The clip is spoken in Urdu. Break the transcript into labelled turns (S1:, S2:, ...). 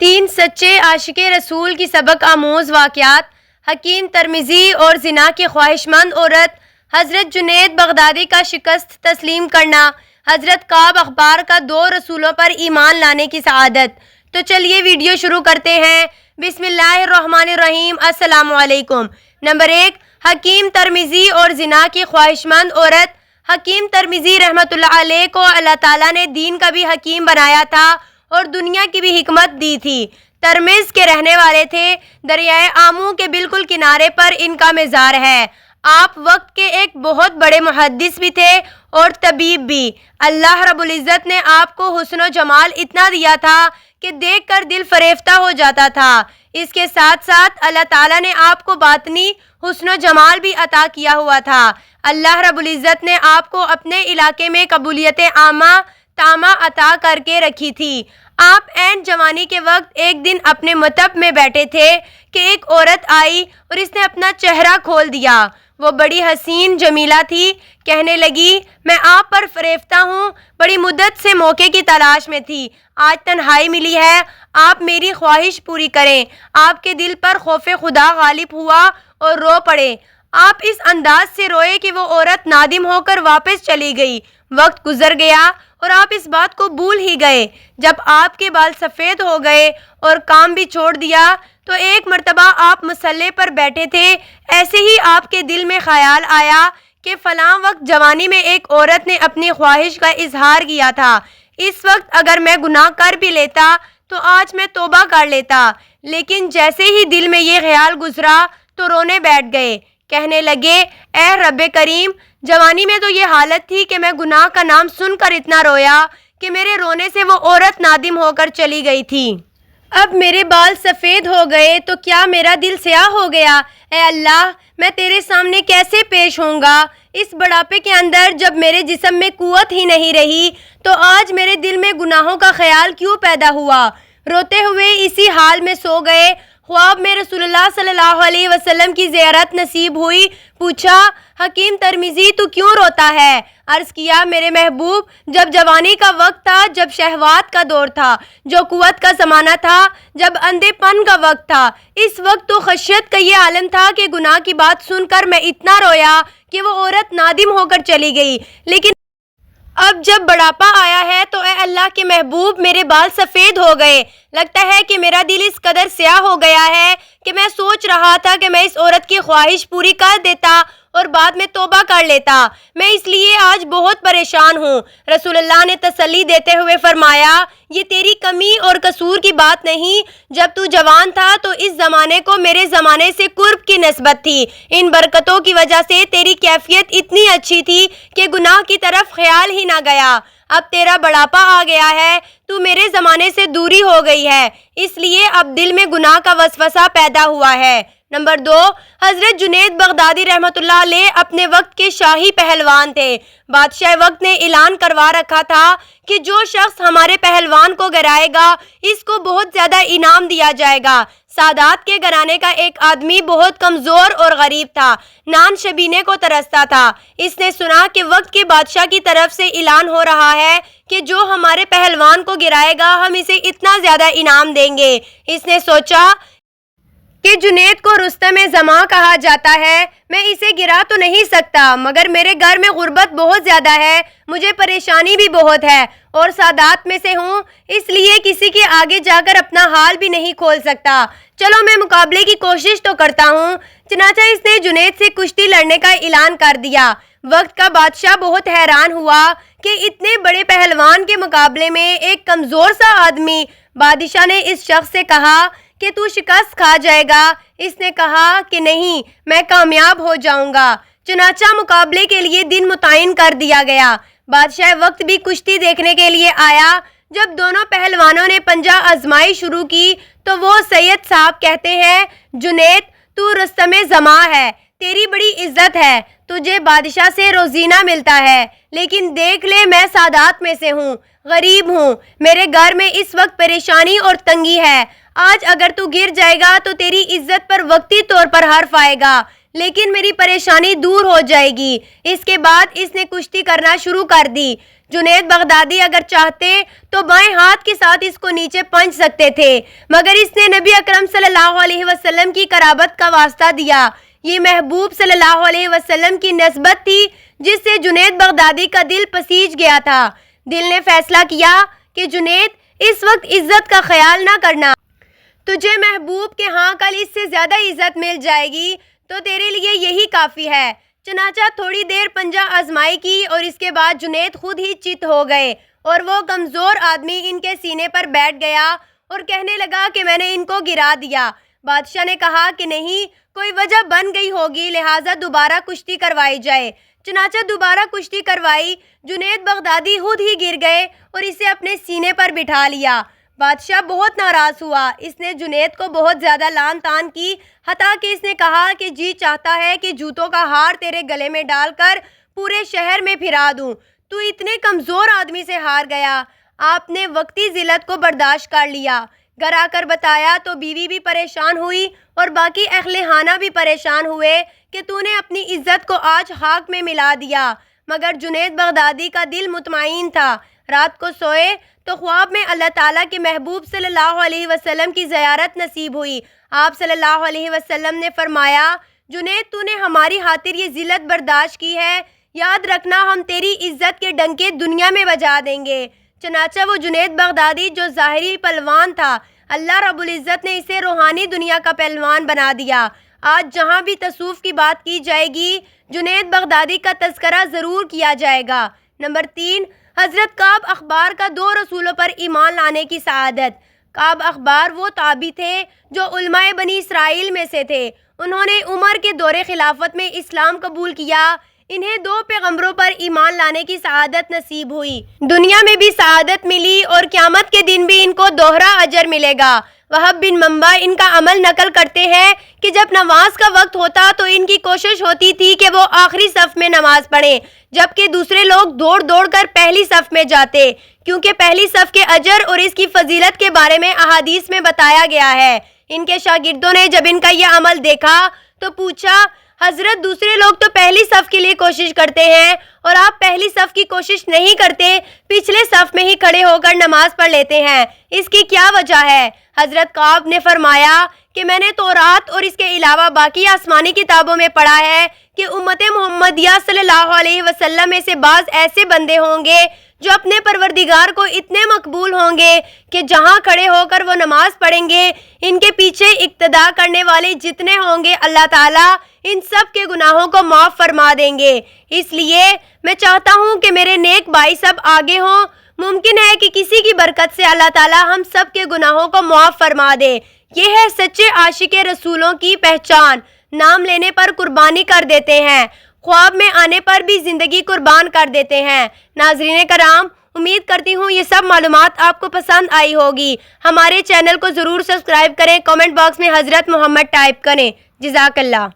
S1: 3 سچے عاشق رسول کی سبق آموز واقعات۔ حکیم ترمذی اور زنا کی خواہشمند عورت، حضرت جنید بغدادی کا شکست تسلیم کرنا، حضرت کعب اخبار کا 2 رسولوں پر ایمان لانے کی سعادت۔ تو چلیے ویڈیو شروع کرتے ہیں۔ بسم اللہ الرحمن الرحیم۔ السلام علیکم۔ نمبر 1، حکیم ترمذی اور زنا کی خواہشمند عورت۔ حکیم ترمذی رحمۃ اللہ علیہ کو اللہ تعالیٰ نے دین کا بھی حکیم بنایا تھا اور دنیا کی بھی حکمت دی تھی۔ ترمذ کے رہنے والے تھے۔ دریائے آمو کے بالکل کنارے پر ان کا مزار ہے۔ آپ وقت کے ایک بہت بڑے محدث بھی تھے اور طبیب بھی۔ اللہ رب العزت نے آپ کو حسن و جمال اتنا دیا تھا کہ دیکھ کر دل فریفتہ ہو جاتا تھا۔ اس کے ساتھ ساتھ اللہ تعالیٰ نے آپ کو باطنی حسن و جمال بھی عطا کیا ہوا تھا۔ اللہ رب العزت نے آپ کو اپنے علاقے میں قبولیت عامہ تامہ عطا کر کے رکھی تھی۔ آپ عین جوانی کے وقت ایک دن اپنے مطب میں بیٹھے تھے کہ ایک عورت آئی اور اس نے اپنا چہرہ کھول دیا۔ وہ بڑی حسین جمیلہ تھی۔ کہنے لگی، میں آپ پر فریفتہ ہوں، بڑی مدت سے موقع کی تلاش میں تھی، آج تنہائی ملی ہے، آپ میری خواہش پوری کریں۔ آپ کے دل پر خوف خدا غالب ہوا اور رو پڑے۔ آپ اس انداز سے روئے کہ وہ عورت نادم ہو کر واپس چلی گئی۔ وقت گزر گیا اور آپ اس بات کو بھول ہی گئے۔ جب آپ کے بال سفید ہو گئے اور کام بھی چھوڑ دیا تو ایک مرتبہ آپ مصلے پر بیٹھے تھے، ایسے ہی آپ کے دل میں خیال آیا کہ فلاں وقت جوانی میں ایک عورت نے اپنی خواہش کا اظہار کیا تھا، اس وقت اگر میں گناہ کر بھی لیتا تو آج میں توبہ کر لیتا۔ لیکن جیسے ہی دل میں یہ خیال گزرا تو رونے بیٹھ گئے۔ کہنے لگے، اے رب کریم، جوانی میں تو یہ حالت تھی کہ میں گناہ کا نام سن کر اتنا رویا کہ میرے رونے سے وہ عورت نادم ہو کر چلی گئی تھی۔ اب میرے بال سفید ہو گئے تو کیا میرا دل سیاہ ہو گیا؟ اے اللہ، میں تیرے سامنے کیسے پیش ہوں گا؟ اس بڑھاپے کے اندر جب میرے جسم میں قوت ہی نہیں رہی تو آج میرے دل میں گناہوں کا خیال کیوں پیدا ہوا؟ روتے ہوئے اسی حال میں سو گئے۔ خواب میں رسول اللہ صلی اللہ علیہ وسلم کی زیارت نصیب ہوئی۔ پوچھا، حکیم ترمذی تو کیوں روتا ہے؟ عرض کیا، میرے محبوب، جب جوانی کا وقت تھا، جب شہوات کا دور تھا، جو قوت کا زمانہ تھا، جب اندھے پن کا وقت تھا، اس وقت تو خشیت کا یہ عالم تھا کہ گناہ کی بات سن کر میں اتنا رویا کہ وہ عورت نادم ہو کر چلی گئی۔ لیکن اب جب بڑھاپا آیا ہے تو اے اللہ کے محبوب، میرے بال سفید ہو گئے۔ لگتا ہے کہ میرا دل اس قدر سیاہ ہو گیا ہے کہ میں سوچ رہا تھا کہ میں اس عورت کی خواہش پوری کر دیتا اور بعد میں توبہ کر لیتا۔ میں اس لیے آج بہت پریشان ہوں۔ رسول اللہ نے تسلی دیتے ہوئے فرمایا، یہ تیری کمی اور قصور کی بات نہیں۔ جب تو جوان تھا تو اس زمانے کو میرے زمانے سے قرب کی نسبت تھی۔ ان برکتوں کی وجہ سے تیری کیفیت اتنی اچھی تھی کہ گناہ کی طرف خیال ہی نہ گیا۔ اب تیرا بڑھاپا آ گیا ہے، تو میرے زمانے سے دوری ہو گئی ہے، اس لیے اب دل میں گناہ کا وسوسہ پیدا ہوا ہے۔ نمبر 2، حضرت جنید بغدادی رحمۃ اللہ علیہ اپنے وقت کے شاہی پہلوان تھے۔ بادشاہ وقت نے اعلان کروا رکھا تھا کہ جو شخص ہمارے پہلوان کو گرائے گا اس کو بہت زیادہ انعام دیا جائے گا۔ سادات کے گھرانے کا ایک آدمی بہت کمزور اور غریب تھا، نان شبینے کو ترستا تھا۔ اس نے سنا کہ وقت کے بادشاہ کی طرف سے اعلان ہو رہا ہے کہ جو ہمارے پہلوان کو گرائے گا ہم اسے اتنا زیادہ انعام دیں گے۔ اس نے سوچا کہ جنید کو رستم زماں کہا جاتا ہے، میں اسے گرا تو نہیں سکتا، مگر میرے گھر میں غربت بہت زیادہ ہے، مجھے پریشانی بھی بہت ہے اور سادات میں سے ہوں، اس لیے کسی کے آگے جا کر اپنا حال بھی نہیں کھول سکتا۔ چلو میں مقابلے کی کوشش تو کرتا ہوں۔ چنانچہ اس نے جنید سے کشتی لڑنے کا اعلان کر دیا۔ وقت کا بادشاہ بہت حیران ہوا کہ اتنے بڑے پہلوان کے مقابلے میں ایک کمزور سا آدمی۔ بادشاہ نے اس شخص سے کہا کہ تو شکست کھا جائے گا۔ اس نے کہا کہ نہیں، میں کامیاب ہو جاؤں گا۔ چنانچہ مقابلے کے لیے دن متعین کر دیا گیا۔ بادشاہ وقت بھی کشتی دیکھنے کے لیے آیا۔ جب دونوں پہلوانوں نے پنجہ آزمائی شروع کی تو وہ سید صاحب کہتے ہیں، جنید، تو رستم زماں ہے، تیری بڑی عزت ہے، تجھے بادشاہ سے روزینہ ملتا ہے، لیکن دیکھ لے میں سادات میں سے ہوں، غریب ہوں، میرے گھر میں اس وقت پریشانی اور تنگی ہے۔ آج اگر تو گر جائے گا تو تیری عزت پر وقتی طور پر حرف آئے گا، لیکن میری پریشانی دور ہو جائے گی۔ اس کے بعد اس نے کشتی کرنا شروع کر دی۔ جنید بغدادی اگر چاہتے تو بائیں ہاتھ کے ساتھ اس کو نیچے پنچ سکتے تھے، مگر اس نے نبی اکرم صلی اللہ علیہ وسلم کی قرابت کا واسطہ دیا۔ یہ محبوب صلی اللہ علیہ وسلم کی نسبت تھی جس سے جنید بغدادی کا دل پسیج گیا تھا۔ دل نے فیصلہ کیا کہ جنید اس وقت عزت کا خیال نہ کرنا، تجھے محبوب کے ہاں کل اس سے زیادہ عزت مل جائے گی تو تیرے لیے یہی کافی ہے۔ چنانچہ تھوڑی دیر پنجہ آزمائی کی اور اس کے بعد جنید خود ہی چت ہو گئے اور وہ کمزور آدمی ان کے سینے پر بیٹھ گیا اور کہنے لگا کہ میں نے ان کو گرا دیا۔ بادشاہ نے کہا کہ نہیں، کوئی وجہ بن گئی ہوگی، لہٰذا دوبارہ کشتی کروائی جائے۔ چنانچہ دوبارہ کشتی کروائی۔ جنید بغدادی خود ہی گر گئے اور اسے اپنے سینے پر بٹھا لیا۔ بادشاہ بہت ناراض ہوا۔ اس نے جنید کو بہت زیادہ لعن طعن کی، حتیٰ کہ اس نے کہا کہ جی چاہتا ہے کہ جوتوں کا ہار تیرے گلے میں ڈال کر پورے شہر میں پھرا دوں، تو اتنے کمزور آدمی سے ہار گیا۔ آپ نے وقتی ذلت کو برداشت کر لیا۔ گھر آ کر بتایا تو بیوی بھی پریشان ہوئی اور باقی اہل خانہ بھی پریشان ہوئے کہ تو نے اپنی عزت کو آج خاک میں ملا دیا۔ مگر جنید بغدادی کا دل مطمئن تھا۔ رات کو سوئے تو خواب میں اللہ تعالیٰ کے محبوب صلی اللہ علیہ وسلم کی زیارت نصیب ہوئی۔ آپ صلی اللہ علیہ وسلم نے فرمایا، جنید تو نے ہماری خاطر یہ ذلت برداشت کی ہے، یاد رکھنا ہم تیری عزت کے ڈنکے دنیا میں بجا دیں گے۔ چنانچہ وہ جنید بغدادی جو ظاہری پہلوان تھا، اللہ رب العزت نے اسے روحانی دنیا کا پہلوان بنا دیا۔ آج جہاں بھی تصوف کی بات کی جائے گی، جنید بغدادی کا تذکرہ ضرور کیا جائے گا۔ نمبر 3، حضرت کعب اخبار کا 2 رسولوں پر ایمان لانے کی سعادت۔ کعب اخبار وہ تابعی تھے جو علماء بنی اسرائیل میں سے تھے۔ انہوں نے عمر کے دور خلافت میں اسلام قبول کیا۔ انہیں 2 پیغمبروں پر ایمان لانے کی سعادت نصیب ہوئی۔ دنیا میں بھی سعادت ملی اور قیامت کے دن بھی ان کو دوہرا اجر ملے گا۔ وہب بن منبع ان کا عمل نقل کرتے ہیں کہ جب نماز کا وقت ہوتا تو ان کی کوشش ہوتی تھی کہ وہ آخری صف میں نماز پڑھیں، جبکہ دوسرے لوگ دوڑ دوڑ کر پہلی صف میں جاتے، کیونکہ پہلی صف کے اجر اور اس کی فضیلت کے بارے میں احادیث میں بتایا گیا ہے۔ ان کے شاگردوں نے جب ان کا یہ عمل دیکھا تو پوچھا، حضرت دوسرے لوگ تو پہلی صف کے لیے کوشش کرتے ہیں اور آپ پہلی صف کی کوشش نہیں کرتے، پچھلے صف میں ہی کھڑے ہو کر نماز پڑھ لیتے ہیں، اس کی کیا وجہ ہے؟ حضرت کعب نے فرمایا کہ میں نے تورات اور اس کے علاوہ باقی آسمانی کتابوں میں پڑھا ہے کہ امت محمدیہ صلی اللہ علیہ وسلم میں سے بعض ایسے بندے ہوں گے جو اپنے پروردگار کو اتنے مقبول ہوں گے کہ جہاں کھڑے ہو کر وہ نماز پڑھیں گے، ان کے پیچھے اقتداء کرنے والے جتنے ہوں گے اللہ تعالیٰ ان سب کے گناہوں کو معاف فرما دیں گے۔ اس لیے میں چاہتا ہوں کہ میرے نیک بھائی سب آگے ہوں۔ ممکن ہے کہ کسی کی برکت سے اللہ تعالیٰ ہم سب کے گناہوں کو معاف فرما دے۔ یہ ہے سچے عاشق رسولوں کی پہچان۔ نام لینے پر قربانی کر دیتے ہیں، خواب میں آنے پر بھی زندگی قربان کر دیتے ہیں۔ ناظرین کرام، امید کرتی ہوں یہ سب معلومات آپ کو پسند آئی ہوگی۔ ہمارے چینل کو ضرور سبسکرائب کریں، کامنٹ باکس میں حضرت محمد ٹائپ کریں۔ جزاک اللہ۔